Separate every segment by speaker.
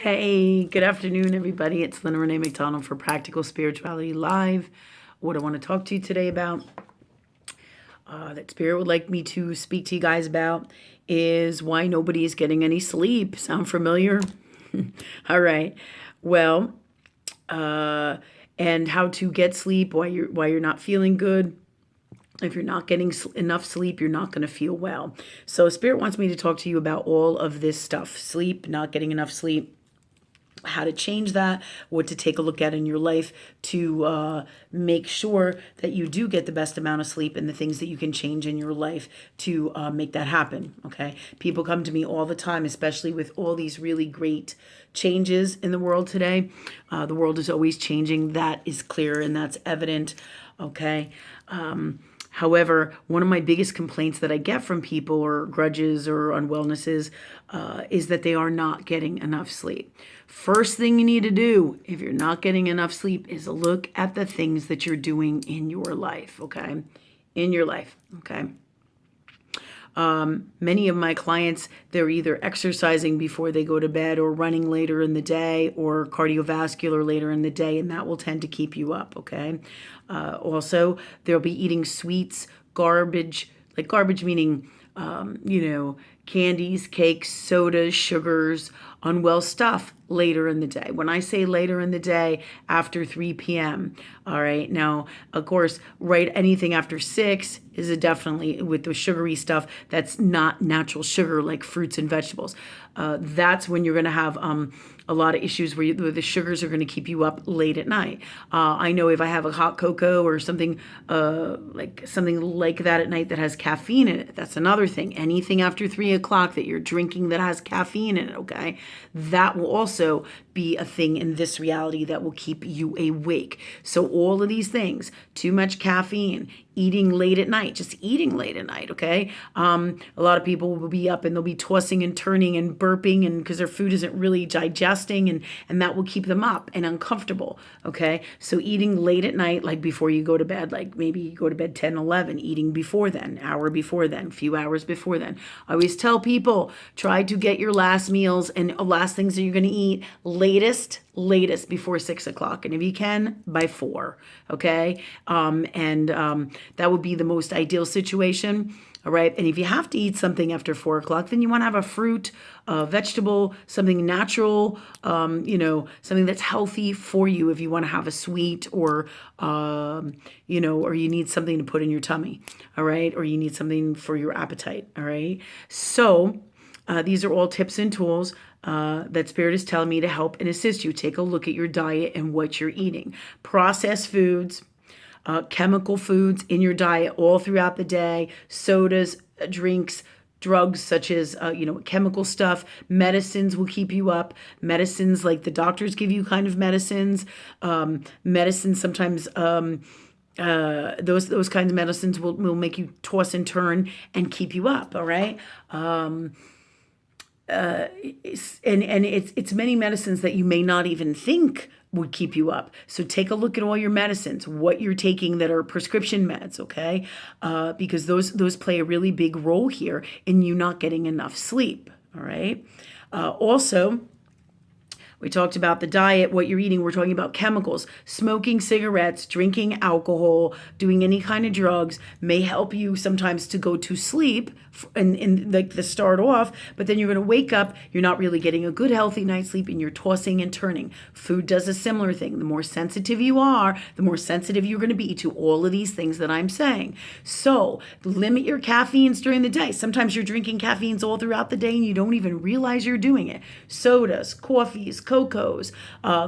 Speaker 1: Hey, good afternoon, everybody. It's Lynn Renee McDonald for Practical Spirituality Live. What I want to talk to you today about, that Spirit would like me to speak to you guys about, is why nobody is getting any sleep. Sound familiar? All right. Well, and how to get sleep, why you're not feeling good. If you're not getting enough sleep, you're not going to feel well. So Spirit wants me to talk to you about all of this stuff: sleep, not getting enough sleep, how to change that, what to take a look at in your life to make sure that you do get the best amount of sleep, and the things that you can change in your life to make that happen. Okay. People come to me all the time, especially with all these really great changes in the world today. The world is always changing. That is clear and that's evident. Okay. However, one of my biggest complaints that I get from people, or grudges or unwellnesses, is that they are not getting enough sleep. First thing you need to do, if you're not getting enough sleep, is look at the things that you're doing in your life, okay? In your life, okay? Many of my clients, they're either exercising before they go to bed, or running later in the day, or cardiovascular later in the day, and that will tend to keep you up, okay? Also, they'll be eating sweets, garbage, like garbage meaning, candies, cakes, sodas, sugars, unwell stuff later in the day. When I say later in the day, after 3 p.m. All right. Now, of course, right, anything after 6 is definitely, with the sugary stuff that's not natural sugar, like fruits and vegetables. That's when you're going to have a lot of issues where the sugars are going to keep you up late at night. I know if I have a hot cocoa or something like that at night that has caffeine in it, that's another thing. Anything after 3 o'clock that you're drinking that has caffeine in it, okay, that will also be a thing in this reality that will keep you awake. So all of these things, too much caffeine, eating late at night, just eating late at night, okay? A lot of people will be up and they'll be tossing and turning and burping, and because their food isn't really digesting, and that will keep them up and uncomfortable, okay? So eating late at night, like before you go to bed, like maybe you go to bed 10, 11, eating before then, hour before then, few hours before then. I always tell people, try to get your last meals and last things that you're going to eat latest before 6 o'clock, and if you can, by 4, okay? That would be the most ideal situation. All right. And if you have to eat something after 4 o'clock, then you want to have a fruit, a vegetable, something natural, something that's healthy for you. If you want to have a sweet, or you need something to put in your tummy. All right. Or you need something for your appetite. All right. So these are all tips and tools that Spirit is telling me to help and assist you. Take a look at your diet and what you're eating. Processed foods, chemical foods in your diet all throughout the day, sodas, drinks, drugs such as, chemical stuff, medicines will keep you up. Medicines like the doctors give you kind of medicines. Medicines sometimes, those kinds of medicines will make you toss and turn and keep you up. All right. It's many medicines that you may not even think would keep you up. So take a look at all your medicines, what you're taking that are prescription meds, okay? Because those play a really big role here in you not getting enough sleep, all right? Also, we talked about the diet, what you're eating. We're talking about chemicals. Smoking cigarettes, drinking alcohol, doing any kind of drugs may help you sometimes to go to sleep and like the start off, but then you're going to wake up, you're not really getting a good healthy night's sleep, and you're tossing and turning. Food does a similar thing. The more sensitive you are, the more sensitive you're going to be to all of these things that I'm saying. So limit your caffeines during the day. Sometimes you're drinking caffeines all throughout the day and you don't even realize you're doing it. Sodas, coffees, cocos,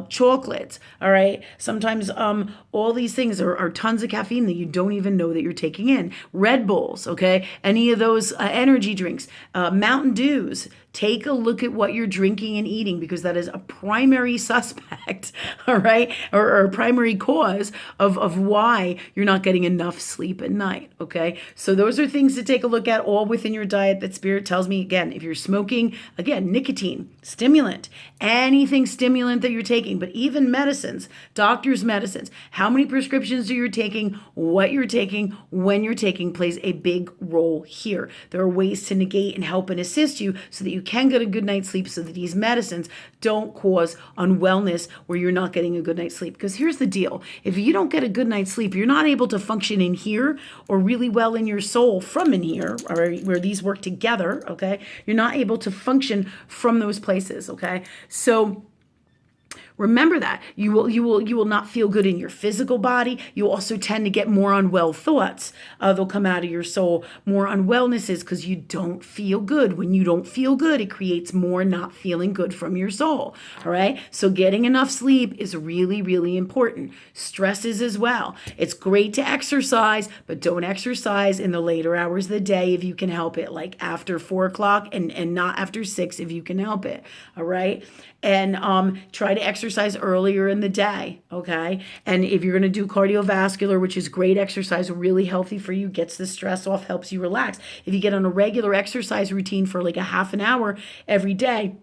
Speaker 1: chocolates, all right? Sometimes all these things are tons of caffeine that you don't even know that you're taking in. Red Bulls, okay? Any of those energy drinks, Mountain Dews. Take a look at what you're drinking and eating, because that is a primary suspect, all right, or a primary cause of why you're not getting enough sleep at night, okay? So those are things to take a look at, all within your diet that Spirit tells me. Again, if you're smoking, again, nicotine, stimulant, anything stimulant that you're taking, but even medicines, doctor's medicines, how many prescriptions are you taking, what you're taking, when you're taking, plays a big role here. There are ways to negate and help and assist you so that you you can get a good night's sleep so that these medicines don't cause unwellness where you're not getting a good night's sleep. Because here's the deal. If you don't get a good night's sleep, you're not able to function in here or really well in your soul from in here, all right, where these work together, okay? You're not able to function from those places, okay? So remember that you will not feel good in your physical body. You also tend to get more unwell thoughts. They'll come out of your soul, more unwellnesses because you don't feel good. When you don't feel good, it creates more not feeling good from your soul. All right. So getting enough sleep is really, really important. Stresses as well. It's great to exercise, but don't exercise in the later hours of the day if you can help it, like after 4 o'clock and not after 6 if you can help it. All right. And try to exercise earlier in the day, okay? And if you're going to do cardiovascular, which is great exercise, really healthy for you, gets the stress off, helps you relax. If you get on a regular exercise routine for like a half an hour every day,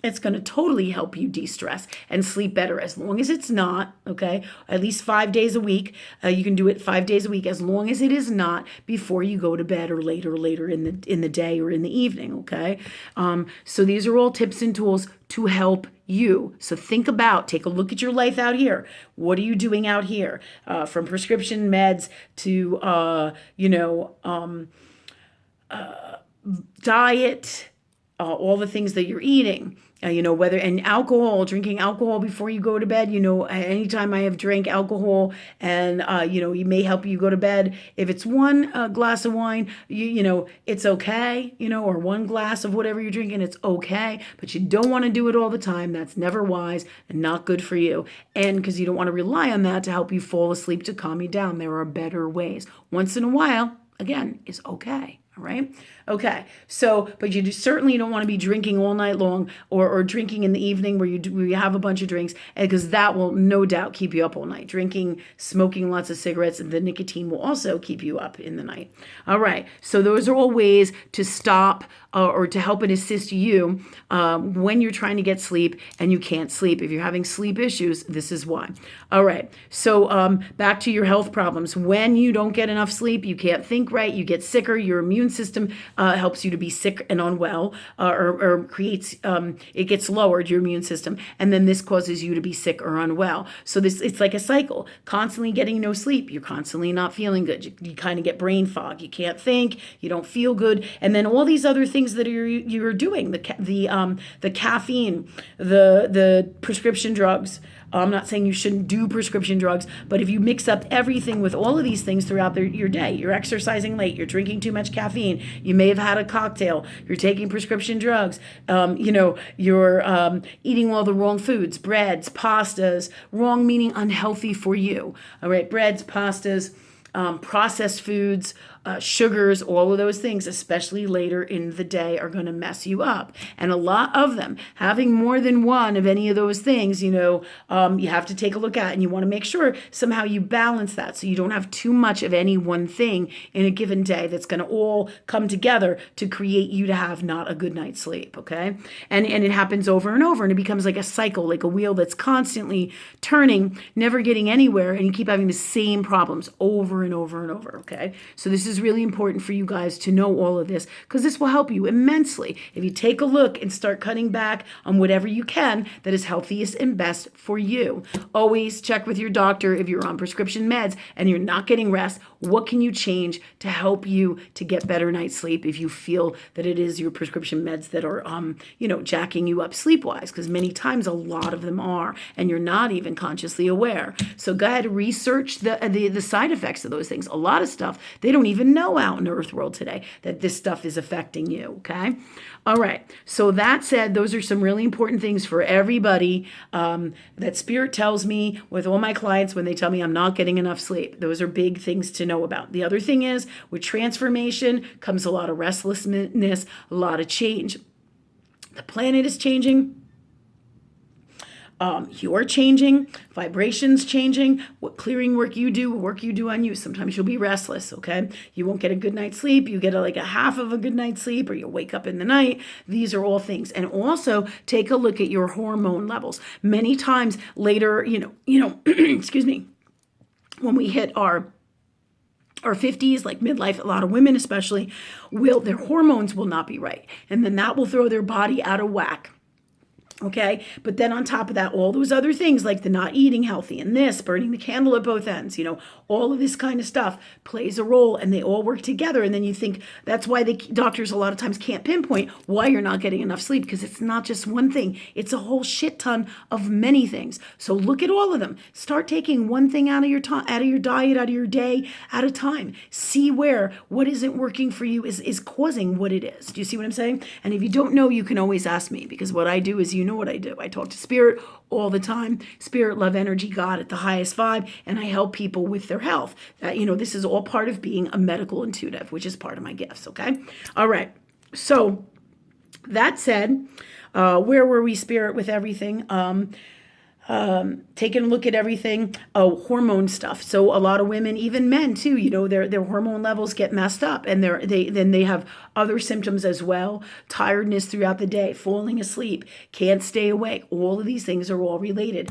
Speaker 1: it's going to totally help you de-stress and sleep better, as long as it's not, okay, at least 5 days a week. You can do it 5 days a week, as long as it is not before you go to bed or later in the day or in the evening, okay? So these are all tips and tools to help you. So take a look at your life out here. What are you doing out here? From prescription meds to, diet, all the things that you're eating, and alcohol, drinking alcohol before you go to bed. Anytime I have drank alcohol and, it may help you go to bed. If it's one glass of wine, it's okay, or one glass of whatever you're drinking, it's okay. But you don't want to do it all the time. That's never wise and not good for you. And because you don't want to rely on that to help you fall asleep, to calm you down. There are better ways. Once in a while, again, is okay. All right. Okay. So, but you certainly don't want to be drinking all night long or drinking in the evening where you have a bunch of drinks, because that will no doubt keep you up all night. Drinking, smoking lots of cigarettes, and the nicotine will also keep you up in the night. All right. So those are all ways to stop or to help and assist you when you're trying to get sleep and you can't sleep. If you're having sleep issues, this is why. All right. So back to your health problems. When you don't get enough sleep, you can't think right, you get sicker, your immune system helps you to be sick and unwell, or creates, it gets lowered, your immune system, and then this causes you to be sick or unwell. So it's like a cycle, constantly getting no sleep. You're constantly not feeling good. You kind of get brain fog. You can't think, you don't feel good. And then all these other things that you're doing, the caffeine, the prescription drugs. I'm not saying you shouldn't do prescription drugs, but if you mix up everything with all of these things throughout your day, you're exercising late, you're drinking too much caffeine, you may have had a cocktail, you're taking prescription drugs, you're eating all the wrong foods, breads, pastas, wrong meaning unhealthy for you. All right, breads, pastas, processed foods, sugars, all of those things, especially later in the day, are going to mess you up. And a lot of them, having more than one of any of those things, you have to take a look at, and you want to make sure somehow you balance that so you don't have too much of any one thing in a given day that's going to all come together to create you to have not a good night's sleep, okay? And it happens over and over, and it becomes like a cycle, like a wheel that's constantly turning, never getting anywhere, and you keep having the same problems over and over and over, okay? So this is really important for you guys to know all of this, because this will help you immensely if you take a look and start cutting back on whatever you can that is healthiest and best for you. Always check with your doctor if you're on prescription meds and you're not getting rest. What can you change to help you to get better night's sleep if you feel that it is your prescription meds that are, jacking you up sleep-wise? Because many times a lot of them are, and you're not even consciously aware. So go ahead and research the side effects of those things. A lot of stuff they don't even know out in the earth world today that this stuff is affecting you, okay? All right. So that said, those are some really important things for everybody that Spirit tells me with all my clients when they tell me I'm not getting enough sleep. Those are big things to know about. The other thing is, with transformation comes a lot of restlessness, a lot of change. The planet is changing. You're changing, vibrations changing, what clearing work you do on you. Sometimes you'll be restless, okay? You won't get a good night's sleep. You get a half of a good night's sleep, or you wake up in the night. These are all things. And also take a look at your hormone levels. Many times later, excuse me, when we hit our or 50s, like midlife, a lot of women especially, their hormones will not be right. And then that will throw their body out of whack. Okay. But then on top of that, all those other things like the not eating healthy and this, burning the candle at both ends, all of this kind of stuff plays a role, and they all work together. And then you think that's why the doctors a lot of times can't pinpoint why you're not getting enough sleep, because it's not just one thing. It's a whole shit ton of many things. So look at all of them. Start taking one thing out of your diet, out of your day at a time. See where what isn't working for you is causing what it is. Do you see what I'm saying? And if you don't know, you can always ask me, because what I do is, know what I do. I talk to spirit all the time. Spirit, love, energy, God at the highest vibe, and I help people with their health. This is all part of being a medical intuitive, which is part of my gifts. Okay. All right. So that said, where were we, spirit, with everything? Taking a look at everything, hormone stuff. So a lot of women, even men too, their hormone levels get messed up, and they have other symptoms as well. Tiredness throughout the day, falling asleep, can't stay awake. All of these things are all related,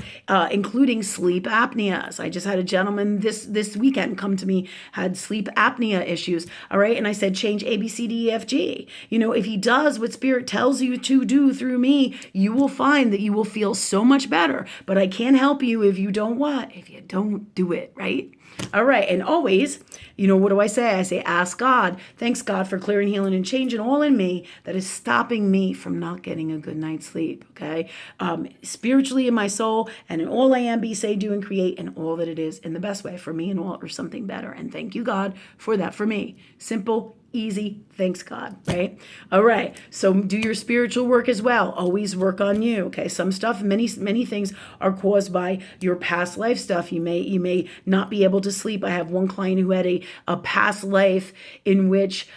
Speaker 1: including sleep apneas. I just had a gentleman this weekend come to me, had sleep apnea issues. All right. And I said, change A, B, C, D, E, F, G. If he does what spirit tells you to do through me, you will find that you will feel so much better. But I can't help you if you don't what? If you don't do it, right? All right. And always, what do I say? I say, ask God. Thanks, God, for clearing, healing, and changing all in me that is stopping me from not getting a good night's sleep. Okay. Spiritually in my soul, and in all I am, be, say, do, and create, and all that it is in the best way for me, and all or something better. And thank you, God, for that for me. Simple, easy. Thanks, God. Right. All right. So do your spiritual work as well. Always work on you. Okay. Some stuff, many things are caused by your past life stuff. You may not be able to sleep. I have one client who had a past life in which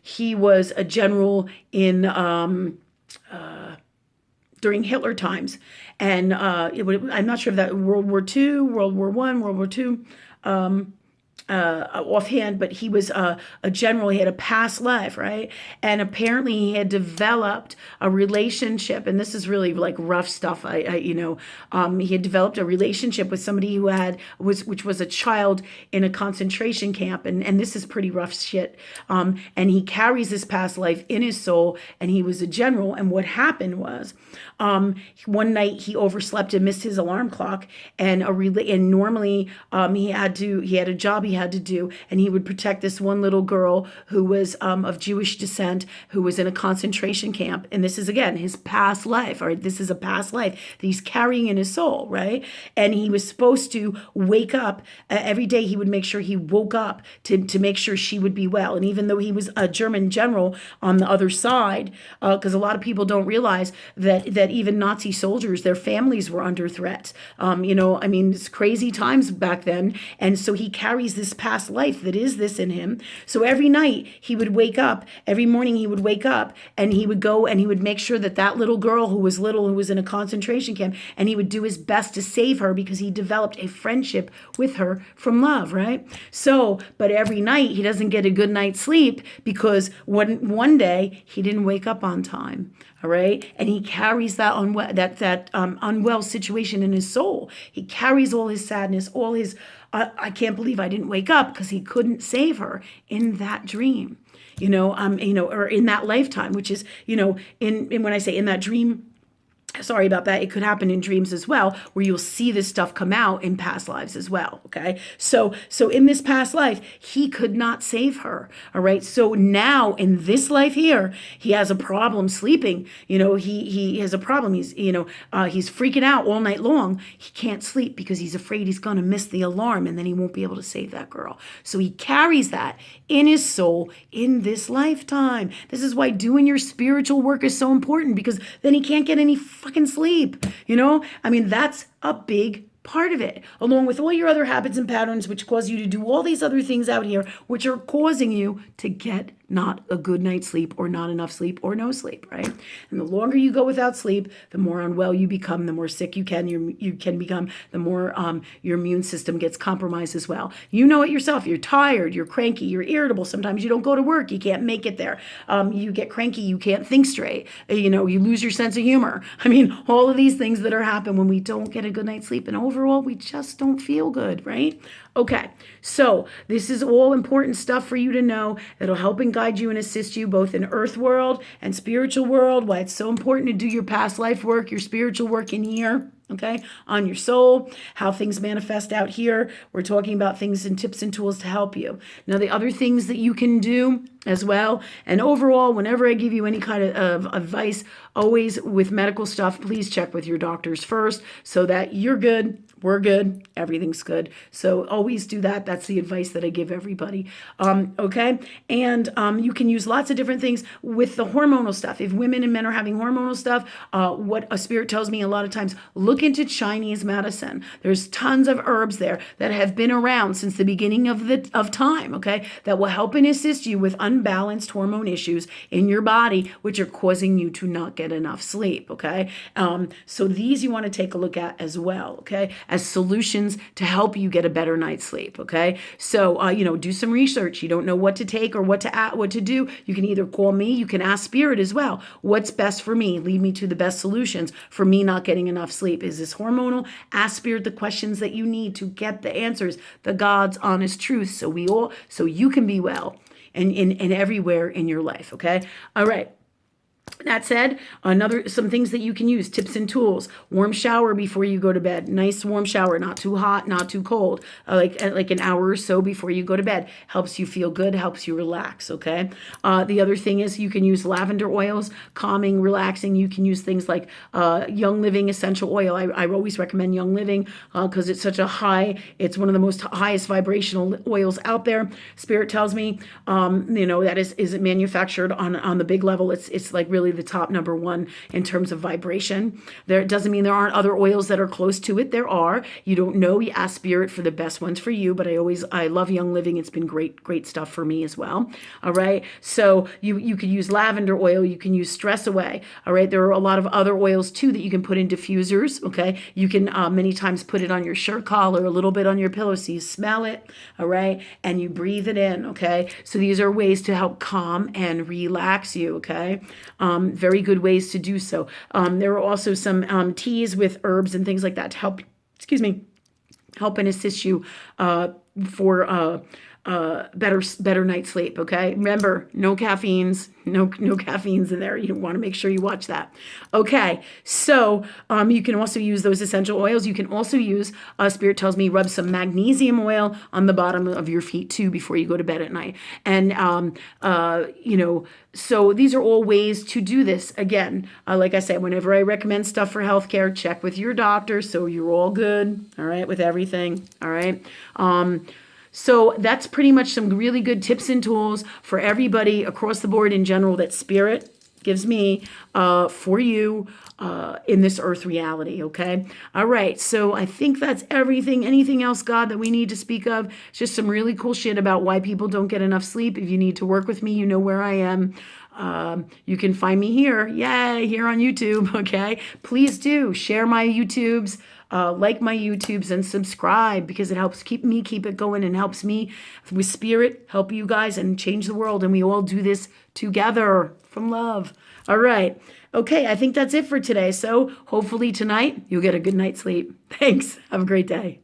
Speaker 1: he was a general in during Hitler times, and I'm not sure if that World War II, World War I, World War II. Offhand, but he was a general. He had a past life, right? And apparently he had developed a relationship, and this is really like rough stuff. He had developed a relationship with somebody which was a child in a concentration camp, and this is pretty rough shit. And he carries his past life in his soul, and he was a general. And what happened was, one night he overslept and missed his alarm clock, and normally he had a job he had to do, and he would protect this one little girl who was of Jewish descent, who was in a concentration camp. And this is, again, his past life. All right, this is a past life that he's carrying in his soul, right? And he was supposed to wake up every day. He would make sure he woke up to make sure she would be well. And even though he was a German general on the other side, because a lot of people don't realize that even Nazi soldiers, their families were under threat. It's crazy times back then. And so he carries this past life that is this in him. So every night he would wake up, every morning he would wake up, and he would go and he would make sure that little girl who was in a concentration camp, and he would do his best to save her, because he developed a friendship with her from love, right? So, but every night he doesn't get a good night's sleep because one day he didn't wake up on time. All right. And he carries that unwell situation in his soul. He carries all his sadness, all his, I can't believe I didn't wake up, because he couldn't save her in that dream, or in that lifetime, which is, in when I say in that dream, sorry about that. It could happen in dreams as well, where you'll see this stuff come out in past lives as well. Okay. So in this past life, he could not save her. All right. So now in this life here, he has a problem sleeping. He has a problem. He's freaking out all night long. He can't sleep because he's afraid he's going to miss the alarm, and then he won't be able to save that girl. So he carries that in his soul in this lifetime. This is why doing your spiritual work is so important, because then he can't get any fucking sleep. That's a big part of it, along with all your other habits and patterns, which cause you to do all these other things out here, which are causing you to get not a good night's sleep, or not enough sleep, or no sleep, right? And the longer you go without sleep, the more unwell you become, the more sick you can become, the more your immune system gets compromised as well. You know it yourself. You're tired, you're cranky, you're irritable. Sometimes you don't go to work, you can't make it there. You get cranky, you can't think straight. You lose your sense of humor. All of these things that are happen when we don't get a good night's sleep, and overall, we just don't feel good, right? Okay, so this is all important stuff for you to know that'll help and guide you and assist you both in earth world and spiritual world, why it's so important to do your past life work, your spiritual work in here. Okay, on your soul, how things manifest out here. We're talking about things and tips and tools to help you. Now, the other things that you can do as well, and overall, whenever I give you any kind of advice, always with medical stuff, please check with your doctors first so that you're good. We're good. Everything's good. So always do that. That's the advice that I give everybody. Okay. And you can use lots of different things with the hormonal stuff. If women and men are having hormonal stuff, what a spirit tells me a lot of times, look into Chinese medicine. There's tons of herbs there that have been around since the beginning of time. Okay. That will help and assist you with unbalanced hormone issues in your body, which are causing you to not get enough sleep. Okay. So these you want to take a look at as well. Okay. As solutions to help you get a better night's sleep. Okay. So, do some research. You don't know what to take or what to do. You can either call me, you can ask spirit as well. What's best for me? Lead me to the best solutions for me not getting enough sleep. Is this hormonal? Ask spirit the questions that you need to get the answers, the God's honest truth. So you can be well and in everywhere in your life. Okay. All right. That said, some things that you can use, tips and tools. Warm shower before you go to bed. Nice warm shower, not too hot, not too cold. Like an hour or so before you go to bed. Helps you feel good, helps you relax, okay? The other thing is you can use lavender oils, calming, relaxing. You can use things like Young Living essential oil. I always recommend Young Living because it's such a it's one of the most highest vibrational oils out there. Spirit tells me, that is manufactured on the big level. It's like really the top number one in terms of vibration. There doesn't mean there aren't other oils that are close to it. There are. You don't know. You ask spirit for the best ones for you. But I love Young Living. It's been great stuff for me as well. All right. So you could use lavender oil. You can use Stress Away. All right. There are a lot of other oils too that you can put in diffusers. Okay. You can many times put it on your shirt collar, a little bit on your pillow, so you smell it. All right. And you breathe it in. Okay. So these are ways to help calm and relax you. Okay. Very good ways to do so. There are also some teas with herbs and things like that to help and assist you for better night's sleep. Okay. Remember, no caffeines, no caffeines in there. You want to make sure you watch that. Okay. So, you can also use those essential oils. You can also use, spirit tells me, rub some magnesium oil on the bottom of your feet too, before you go to bed at night. And, so these are all ways to do this. Again, like I said, whenever I recommend stuff for healthcare, check with your doctor. So you're all good. All right. With everything. All right. So that's pretty much some really good tips and tools for everybody across the board in general that spirit gives me for you in this earth reality. Okay. All right. So I think that's everything. Anything else, God, that we need to speak of? It's just some really cool shit about why people don't get enough sleep. If you need to work with me, you know where I am. You can find me here. Yay, here on YouTube. Okay. Please do share my YouTubes. Like my YouTubes and subscribe because it helps keep it going and helps me with spirit, help you guys and change the world. And we all do this together from love. All right. Okay. I think that's it for today. So hopefully tonight you'll get a good night's sleep. Thanks. Have a great day.